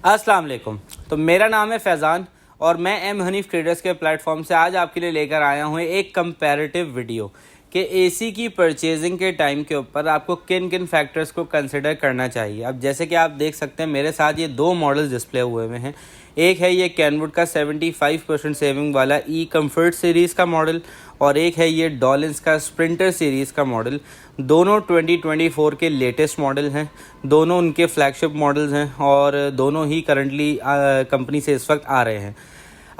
अस्सलाम वालेकुम। तो मेरा नाम है फैज़ान और मैं एम हनीफ ट्रेडर्स के प्लेटफॉर्म से आज आपके लिए लेकर आया हूँ एक कंपैरेटिव वीडियो कि एसी की परचेजिंग के टाइम के ऊपर आपको किन किन फैक्टर्स को कंसिडर करना चाहिए। अब जैसे कि आप देख सकते हैं मेरे साथ ये दो मॉडल्स डिस्प्ले हुए हुए हैं। एक है ये कैनवुड का 75% सेविंग वाला ई कंफर्ट सीरीज़ का मॉडल और एक है ये डॉलिंस का स्प्रिंटर सीरीज़ का मॉडल। दोनों 2024 के लेटेस्ट मॉडल हैं, दोनों उनके फ्लैगशिप मॉडल्स हैं और दोनों ही करंटली कंपनी से इस वक्त आ रहे हैं।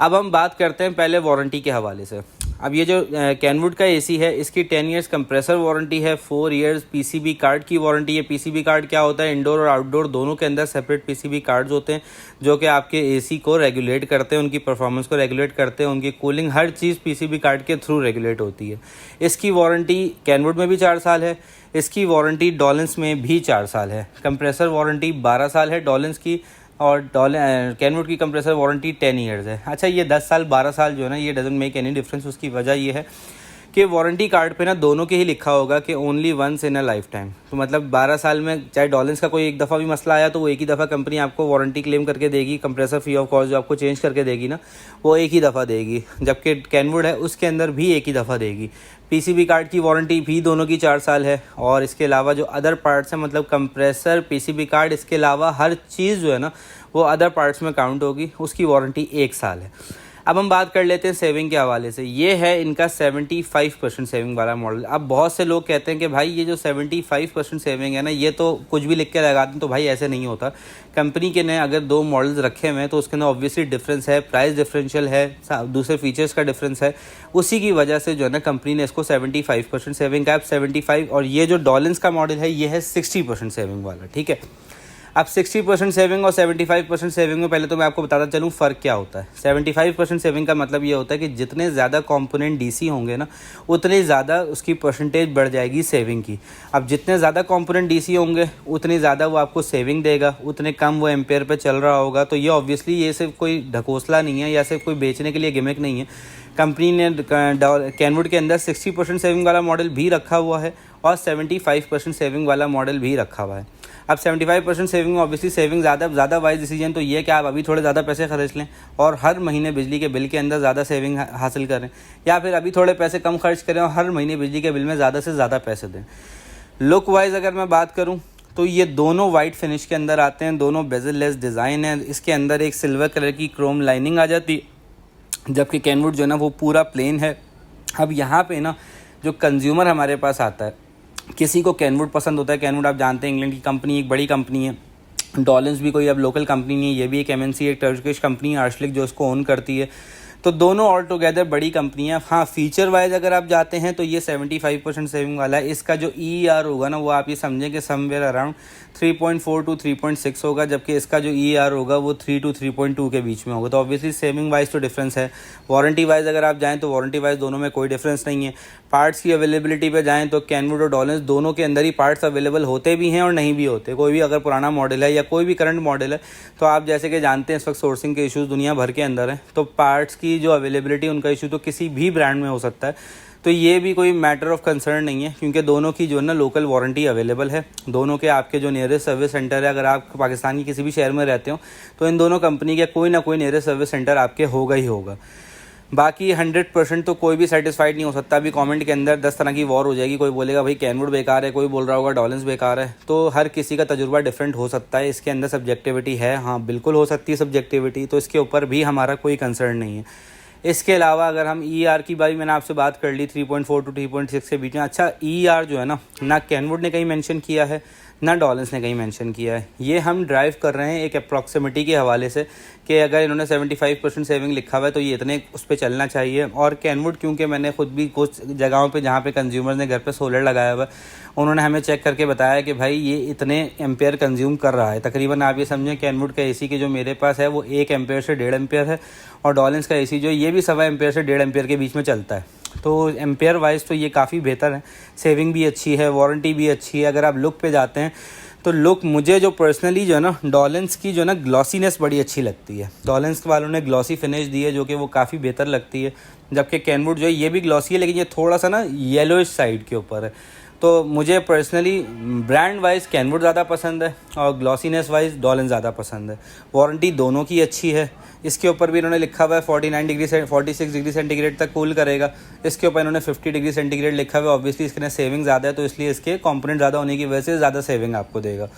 अब हम बात करते हैं पहले वारंटी के हवाले से। अब ये जो कैनवुड का एसी है इसकी 10 इयर्स कंप्रेसर वारंटी है, 4 इयर्स पीसीबी कार्ड की वारंटी है। पीसीबी कार्ड क्या होता है, इंडोर और आउटडोर दोनों के अंदर सेपरेट पीसीबी कार्ड्स होते हैं जो कि आपके एसी को रेगुलेट करते हैं, उनकी परफॉर्मेंस को रेगुलेट करते हैं, उनकी कूलिंग हर चीज़ पीसीबी कार्ड के थ्रू रेगुलेट होती है। इसकी वारंटी कैनवुड में भी 4 साल है, इसकी वारंटी डॉलिंस में भी 4 साल है। कंप्रेसर वारंटी 12 साल है डॉलिंस की और कैनवुड की कंप्रेसर वारंटी 10 इयर्स है। अच्छा, ये 10 साल 12 साल जो है ना, ये डजंट मेक एनी डिफरेंस। उसकी वजह ये है कि वारंटी कार्ड पे ना दोनों के ही लिखा होगा कि only once in a lifetime. तो मतलब 12 साल में चाहे डॉलिंस का कोई एक दफ़ा भी मसला आया तो वो एक ही दफ़ा कंपनी आपको वारंटी क्लेम करके देगी। कंप्रेसर फ्री ऑफ कॉस्ट जो आपको चेंज करके देगी ना, वो एक ही दफ़ा देगी, जबकि कैनवुड है उसके अंदर भी एक ही दफ़ा देगी। पीसीबी कार्ड की वारंटी भी दोनों की 4 साल है और इसके अलावा जो अदर पार्ट्स हैं, मतलब कंप्रेसर, पीसीबी कार्ड, इसके अलावा हर चीज़ जो है ना वो अदर पार्ट्स में काउंट होगी, उसकी वारंटी 1 साल है। अब हम बात कर लेते हैं सेविंग के हवाले से। ये है इनका 75% सेविंग वाला मॉडल। अब बहुत से लोग कहते हैं कि भाई ये जो 75% सेविंग है ना, ये तो कुछ भी लिख के लगा दें, तो भाई ऐसे नहीं होता। कंपनी के ने अगर 2 मॉडल्स रखे हुए हैं तो उसके अंदर ऑब्वियसली डिफरेंस है, प्राइस डिफरेंशियल है, दूसरे फीचर्स का डिफरेंस है। उसी की वजह से जो है ना कंपनी ने इसको 75% सेविंग का 75, और ये जो डॉलिंस का मॉडल है ये है 60% सेविंग वाला। ठीक है, अब 60% सेविंग और 75% सेविंग में पहले तो मैं आपको बताता चलूँ फ़र्क क्या होता है। 75% सेविंग का मतलब ये होता है कि जितने ज़्यादा कंपोनेंट डीसी होंगे ना, उतनी ज़्यादा उसकी परसेंटेज बढ़ जाएगी सेविंग की। अब जितने ज़्यादा कंपोनेंट डीसी होंगे उतनी ज़्यादा वो आपको सेविंग देगा, उतने कम वो एम्पेयर पे चल रहा होगा। तो ये ऑब्वियसली ये सिर्फ कोई ढकोसला नहीं है या सिर्फ कोई बेचने के लिए गिमिक नहीं है। कंपनी ने कैनवुड के अंदर 60% सेविंग वाला मॉडल भी रखा हुआ है और 75% सेविंग वाला मॉडल भी रखा हुआ है। अब 75% सेविंग में ऑब्वियसली सेविंग ज़्यादा वाइज डिसीजन तो ये है कि आप अभी थोड़े ज़्यादा पैसे खर्च लें और हर महीने बिजली के बिल के अंदर ज़्यादा सेविंग हासिल करें, या फिर अभी थोड़े पैसे कम खर्च करें और हर महीने बिजली के बिल में ज़्यादा से ज़्यादा पैसे दें। लुक वाइज अगर मैं बात करूँ तो ये दोनों वाइट फिनिश के अंदर आते हैं, दोनों बेजल लेस डिज़ाइन है। इसके अंदर एक सिल्वर कलर की क्रोम लाइनिंग आ जाती है, जबकि कैनवुड जो है ना वो पूरा प्लेन है। अब यहाँ पे ना जो कंज्यूमर हमारे पास आता है, किसी को कैनवुड पसंद होता है। कैनवुड आप जानते हैं इंग्लैंड की कंपनी, एक बड़ी कंपनी है। डॉलिंस भी कोई अब लोकल कंपनी नहीं है, ये भी एक एमएनसी, एक टर्किश कंपनी है आर्शलिक जो इसको ओन करती है। तो दोनों ऑल टुगेदर बड़ी कंपनियां। हाँ, फीचर वाइज अगर आप जाते हैं तो ये 75% सेविंग वाला है। इसका जो EER होगा ना वो आप ये समझें कि समवेयर अराउंड 3.4 टू 3.6 होगा, जबकि इसका जो EER होगा वो 3 टू 3.2 के बीच में होगा। तो ऑब्वियसली सेविंग वाइज तो डिफरेंस है। वारंटी वाइज अगर आप जाएँ तो वारंटी वाइज दोनों में कोई डिफरेंस नहीं है। पार्ट्स की अवेलेबिलिटी पे जाएँ तो कैनवुड और डॉलिंस दोनों के अंदर ही पार्ट्स अवेलेबल होते भी हैं और नहीं भी होते। कोई भी अगर पुराना मॉडल है या कोई भी करंट मॉडल है तो आप जैसे कि जानते हैं इस वक्त सोर्सिंग के इश्यूज़ दुनिया भर के अंदर हैं, तो पार्ट्स की जो अवेलेबिलिटी उनका इशू तो किसी भी ब्रांड में हो सकता है। तो ये भी कोई मैटर ऑफ कंसर्न नहीं है, क्योंकि दोनों की जो है ना लोकल वारंटी अवेलेबल है। दोनों के आपके जो नियरेस्ट सर्विस सेंटर है, अगर आप पाकिस्तान की किसी भी शहर में रहते हो तो इन दोनों कंपनी के कोई ना कोई नियरेस्ट सर्विस सेंटर आपके होगा ही होगा। बाकी 100% तो कोई भी सेटिस्फाइड नहीं हो सकता। अभी कमेंट के अंदर 10 तरह की वॉर हो जाएगी। कोई बोलेगा भाई कैनवुड बेकार है, कोई बोल रहा होगा डॉलिंस बेकार है। तो हर किसी का तजुर्बा डिफरेंट हो सकता है, इसके अंदर सब्जेक्टिविटी है। हाँ, बिल्कुल हो सकती है सब्जेक्टिविटी, तो इसके ऊपर भी हमारा कोई कंसर्न नहीं है। इसके अलावा अगर हम EER की बारी, मैंने आपसे बात कर ली 3.4 टू 3.6 के बीच में। अच्छा, EER जो है ना कैनवुड ने कहीं मेंशन किया है ना डॉलिंस ने कहीं मेंशन किया है। ये हम ड्राइव कर रहे हैं एक अप्रॉक्सिमिटी के हवाले से कि अगर इन्होंने 75% सेविंग लिखा हुआ है तो ये इतने उस पर चलना चाहिए। और कैनवुड, क्योंकि मैंने खुद भी कुछ जगहों पे जहाँ पे कंज्यूमर्स ने घर पे सोलर लगाया हुआ है, उन्होंने हमें चेक करके बताया कि भाई ये इतने एम्पेयर कंज्यूम कर रहा है। तकरीबन आप ये समझें कैनवुड का एसी के जो मेरे पास है वो 1 एम्पेयर से 1.5 एम्पेयर है, और डॉलिंस का एसी जो ये भी 1.25 एम्पेयर से 1.5 एम्पेयर के बीच में चलता है। तो एम्पेयर वाइज तो ये काफ़ी बेहतर है, सेविंग भी अच्छी है, वारंटी भी अच्छी है। अगर आप लुक पे जाते हैं तो लुक मुझे जो पर्सनली जो है ना डॉलिंस की जो है ना ग्लॉसीनेस बड़ी अच्छी लगती है। डॉलिंस वालों ने ग्लॉसी फिनिश दी है जो कि वो काफ़ी बेहतर लगती है, जबकि कैनवुड जो है ये भी ग्लॉसी है लेकिन ये थोड़ा सा ना येलोइश साइड के ऊपर है। तो मुझे पर्सनली ब्रांड वाइज कैनवुड ज़्यादा पसंद है और ग्लॉसीनेस वाइज डॉलन ज़्यादा पसंद है। वारंटी दोनों की अच्छी है। इसके ऊपर भी इन्होंने लिखा हुआ है 49 डिग्री से 46 डिग्री सेंटीग्रेड तक कूल करेगा। इसके ऊपर इन्होंने 50 डिग्री सेंटीग्रेड लिखा हुआ है। ऑब्वियसली इसके अंदर सेविंग ज़्यादा है, तो इसलिए इसके कंपोनेंट ज़्यादा होने की वजह से ज़्यादा सेविंग आपको देगा।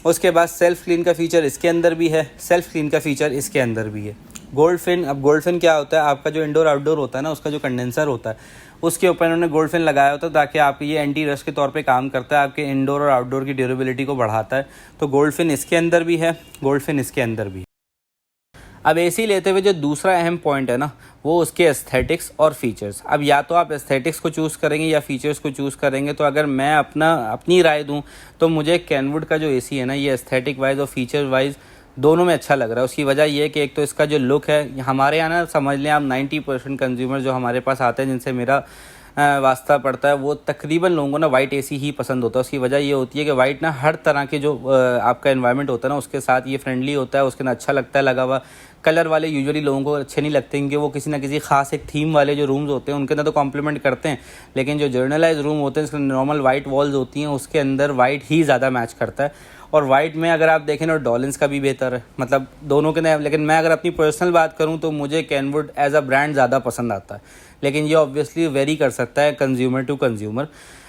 उसके बाद सेल्फ क्लीन का फीचर इसके अंदर भी है, सेल्फ क्लीन का फीचर इसके अंदर भी है। गोल्ड फिन, अब गोल्ड फिन क्या होता है, आपका जो इंडोर आउटडोर होता है ना, उसका जो कंडेंसर होता है उसके ऊपर इन्होंने गोल्ड फिन लगाया होता है ताकि आप ये एंटी रस्ट के तौर पे काम करता है, आपके इंडोर और आउटडोर की ड्यूरेबिलिटी को बढ़ाता है। तो गोल्ड फिन इसके अंदर भी है, गोल्ड फिन इसके अंदर भी। अब एसी लेते हुए जो दूसरा अहम पॉइंट है ना, वो उसके एस्थेटिक्स और फीचर्स। अब या तो आप एस्थेटिक्स को चूज़ करेंगे या फीचर्स को चूज़ करेंगे। तो अगर मैं अपनी राय दूं तो मुझे कैनवुड का जो एसी है ना, ये एस्थेटिक वाइज और फीचर वाइज दोनों में अच्छा लग रहा है। उसकी वजह ये है कि एक तो इसका जो लुक है, हमारे यहाँ ना समझ लें आप 90% कंज्यूमर जो हमारे पास आते हैं जिनसे मेरा वास्ता पड़ता है, वो तकरीबन लोगों को ना वाइट एसी ही पसंद होता है। उसकी वजह ये होती है कि वाइट ना हर तरह के जो आपका एनवायरनमेंट होता है ना, उसके साथ ये फ्रेंडली होता है, उसके ना अच्छा लगता है लगा हुआ। कलर वाले यूजुअली लोगों को अच्छे नहीं लगते, क्योंकि वो किसी ना किसी खास एक थीम वाले जो रूम्स होते हैं उनके अंदर तो कॉम्प्लीमेंट करते हैं, लेकिन जो जर्नलाइज रूम होते हैं, इसके नॉर्मल वाइट वॉल्स होती हैं, उसके अंदर वाइट ही ज़्यादा मैच करता है। और वाइट में अगर आप देखें ना, डॉलिन्स का भी बेहतर है, मतलब दोनों के नए। लेकिन मैं अगर अपनी पर्सनल बात करूं तो मुझे कैनवुड एज अ ब्रांड ज़्यादा पसंद आता है, लेकिन ये ऑब्वियसली वेरी कर सकता है कंज्यूमर टू कंज्यूमर।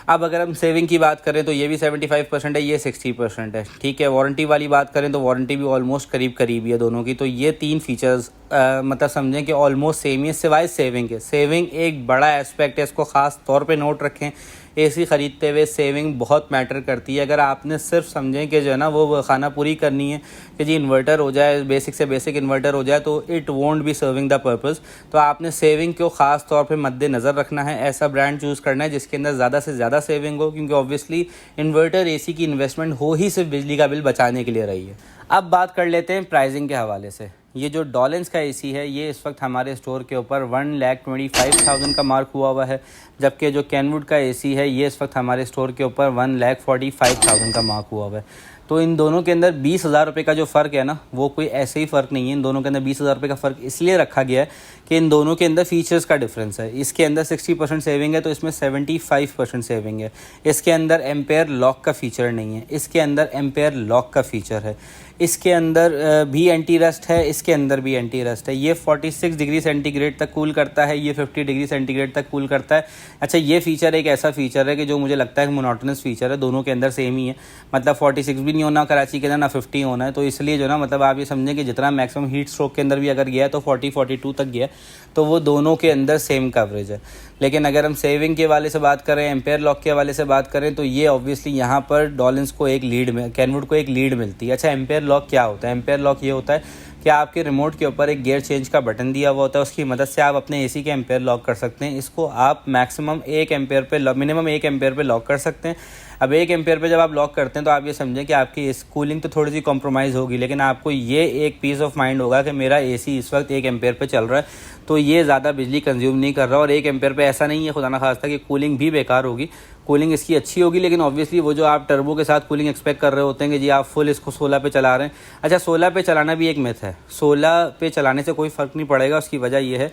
अब अगर हम सेविंग की बात करें तो ये भी 75% है, ये 60% है, ठीक है। वारंटी वाली बात करें तो वारंटी भी ऑलमोस्ट करीब करीब ही है दोनों की। तो ये तीन फीचर्स मतलब समझें कि ऑलमोस्ट सेम ही है, सिवाय सेविंग के। सेविंग एक बड़ा एस्पेक्ट है, इसको ख़ास तौर पे नोट रखें। एसी ख़रीदते हुए सेविंग बहुत मैटर करती है। अगर आपने सिर्फ समझें कि जो है ना वो खाना पूरी करनी है कि जी इन्वर्टर हो जाए, बेसिक से बेसिक इन्वर्टर हो जाए, तो it won't be serving the purpose. तो आपने सेविंग को ख़ास तौर पे मद्देनज़र रखना है, ऐसा ब्रांड चूज़ करना है जिसके अंदर ज़्यादा से ज़्यादा सेविंग हो, क्योंकि ऑब्वियसली इन्वर्टर एसी की इन्वेस्टमेंट हो ही सिर्फ बिजली का बिल बचाने के लिए रही है। अब बात कर लेते हैं प्राइसिंग के हवाले से। ये जो डॉलिन्स का एसी है, ये इस वक्त हमारे स्टोर के ऊपर 1,25,000 का मार्क हुआ है, जबकि जो कैनवुड का एसी है ये इस वक्त हमारे स्टोर के ऊपर 1,45,000 का मार्क हुआ है। तो इन दोनों के अंदर 20,000 रुपये का जो फ़र्क है ना, वो कोई ऐसे ही फ़र्क नहीं है। इन दोनों के अंदर 20,000 रुपये का फ़र्क इसलिए रखा गया है कि इन दोनों के अंदर फीचर्स का डिफरेंस है। इसके अंदर 60% सेविंग है, तो इसमें 75% सेविंग है। इसके अंदर एम्पेयर लॉक का फ़ीचर नहीं है, इसके अंदर एम्पेयर लॉक का फ़ीचर है। इसके अंदर भी एंटी रस्ट है, इसके अंदर भी एंटी रस्ट है। ये 46 डिग्री सेंटीग्रेड तक कूल करता है, ये 50 डिग्री सेंटीग्रेड तक कूल करता है। अच्छा, ये फ़ीचर एक ऐसा फ़ीचर है कि जो मुझे लगता है कि मोनोटोनस फ़ीचर है, दोनों के अंदर सेम ही है। मतलब 46 भी नहीं होना कराची के अंदर, ना 50 होना है। तो इसलिए जो ना मतलब आप ये समझें कि जितना मैक्सिमम हीट स्ट्रोक के अंदर भी अगर गया तो 40-42 तक गया, तो वो दोनों के अंदर सेम कवरेज है। लेकिन अगर हम सेविंग के वाले से बात करें, एम्पेयर लॉक के वाले से बात करें, तो ये ऑब्वियसली यहाँ पर डॉलिन्स को एक लीड में, कैनवुड को एक लीड मिलती है। अच्छा, एम्पेयर लॉक क्या होता है? एम्पेयर लॉक ये होता है कि आपके रिमोट के ऊपर एक गियर चेंज का बटन दिया हुआ होता है, उसकी मदद से आप अपने एसी के एम्पेयर लॉक कर सकते हैं। इसको आप मैक्सिमम 1 एम्पेयर पे, मिनिमम 1 एम्पेयर पे लॉक कर सकते हैं। अब 1 एम्पेयर पे जब आप लॉक करते हैं तो आप ये समझें कि आपकी इस कूलिंग तो थोड़ी सी कॉम्प्रोमाइज़ होगी, लेकिन आपको ये एक पीस ऑफ माइंड होगा कि मेरा एसी इस वक्त 1 एम्पेयर पे चल रहा है, तो ये ज़्यादा बिजली कंज्यूम नहीं कर रहा। और 1 एम्पेयर पे ऐसा नहीं है खुदा ना खास्ता कि कूलिंग भी बेकार होगी, कूलिंग इसकी अच्छी होगी, लेकिन ऑब्वियसली वो जो आप टर्बो के साथ कूलिंग एक्सपेक्ट कर रहे होते हैं कि जी आप फुल इसको 16 पे चला रहे हैं। अच्छा, 16 पे चलाना भी एक मिथ है। 16 पे चलाने से कोई फ़र्क नहीं पड़ेगा। उसकी वजह यह है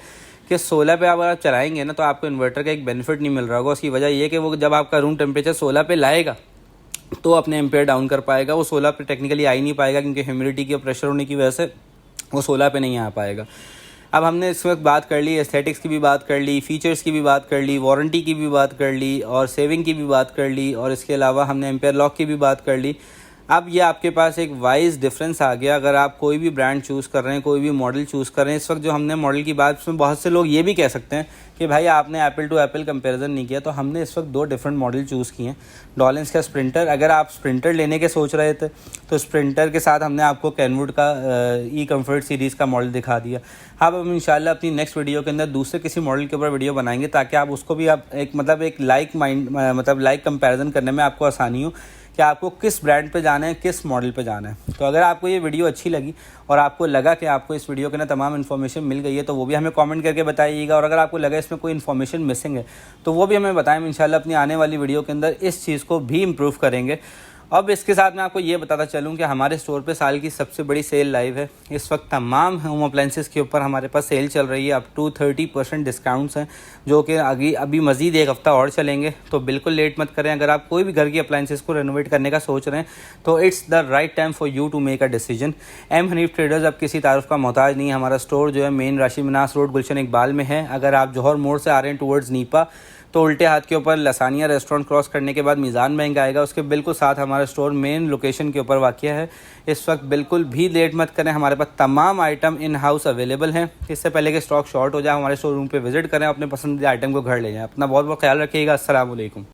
कि 16 पे आप चलाएंगे ना, तो आपको इन्वर्टर का एक बेनिफिट नहीं मिल रहा होगा। उसकी वजह यह है कि वो जब आपका रूम टेम्परेचर 16 पे लाएगा तो अपने एम्पेयर डाउन कर पाएगा। वो 16 पे टेक्निकली आ ही नहीं पाएगा, क्योंकि ह्यूमिडिटी के प्रेशर होने की वजह से वो 16 पे नहीं आ पाएगा। अब हमने इस वक्त बात कर ली, एस्थेटिक्स की भी बात कर ली, फीचर्स की भी बात कर ली, वारंटी की भी बात कर ली, और सेविंग की भी बात कर ली, और इसके अलावा हमने एम्पेयर लॉक की भी बात कर ली। अब ये आपके पास एक वाइज डिफरेंस आ गया। अगर आप कोई भी ब्रांड चूज़ कर रहे हैं, कोई भी मॉडल चूज़ कर रहे हैं, इस वक्त जो हमने मॉडल की बात, उसमें बहुत से लोग ये भी कह सकते हैं कि भाई आपने एप्पल टू एप्पल कंपैरिजन नहीं किया। तो हमने इस वक्त 2 डिफरेंट मॉडल चूज़ किए हैं। डॉलिन्स का स्प्रिंटर, अगर आप स्प्रिंटर लेने के सोच रहे थे तो स्प्रिंटर के साथ हमने आपको कैनवुड का ई कम्फर्ट सीरीज़ का मॉडल दिखा दिया। अब हम इंशाल्लाह अपनी नेक्स्ट वीडियो के अंदर दूसरे किसी मॉडल के ऊपर वीडियो बनाएंगे, ताकि आप उसको भी आप एक लाइक कंपैरिजन करने में आपको आसानी हो कि आपको किस ब्रांड पे जाना है, किस मॉडल पे जाना है। तो अगर आपको ये वीडियो अच्छी लगी और आपको लगा कि आपको इस वीडियो के अंदर तमाम इन्फॉर्मेशन मिल गई है, तो वो भी हमें कमेंट करके बताइएगा। और अगर आपको लगा इसमें कोई इन्फॉर्मेशन मिसिंग है तो वो भी हमें बताएं। इंशाल्लाह अपनी आने वाली वीडियो के अंदर इस चीज़ को भी इम्प्रूव करेंगे। अब इसके साथ मैं आपको ये बताता चलूँ कि हमारे स्टोर पे साल की सबसे बड़ी सेल लाइव है। इस वक्त तमाम होम अप्लाइंसेस के ऊपर हमारे पास सेल चल रही है। अप टू 30% डिस्काउंट्स हैं, जो कि अभी मज़ीद एक हफ़्ता और चलेंगे। तो बिल्कुल लेट मत करें। अगर आप कोई भी घर की अप्लाइंसेस को रेनोवेट करने का सोच रहे हैं तो it's the right time for you to make a decision. M Hanif traders अब किसी तारुफ का मोहताज नहीं है। हमारा स्टोर जो है मेन राशि मनास रोड गुलशन इकबाल में है। अगर आप जौहर मोड़ से आ रहे हैं टुवर्ड्स नीपा तो उल्टे हाथ के ऊपर लसानिया रेस्टोरेंट क्रॉस करने के बाद मीज़ान बैंक आएगा, उसके बिल्कुल साथ हमारा स्टोर मेन लोकेशन के ऊपर वाक़या है। इस वक्त बिल्कुल भी लेट मत करें। हमारे पास तमाम आइटम इन हाउस अवेलेबल हैं। इससे पहले कि स्टॉक शॉर्ट हो जाए हमारे शोरूम पे विजिट करें, अपने पसंदीदा आइटम को घर ले जाएं। अपना बहुत बहुत ख्याल रखिएगा। अस्सलाम वालेकुम।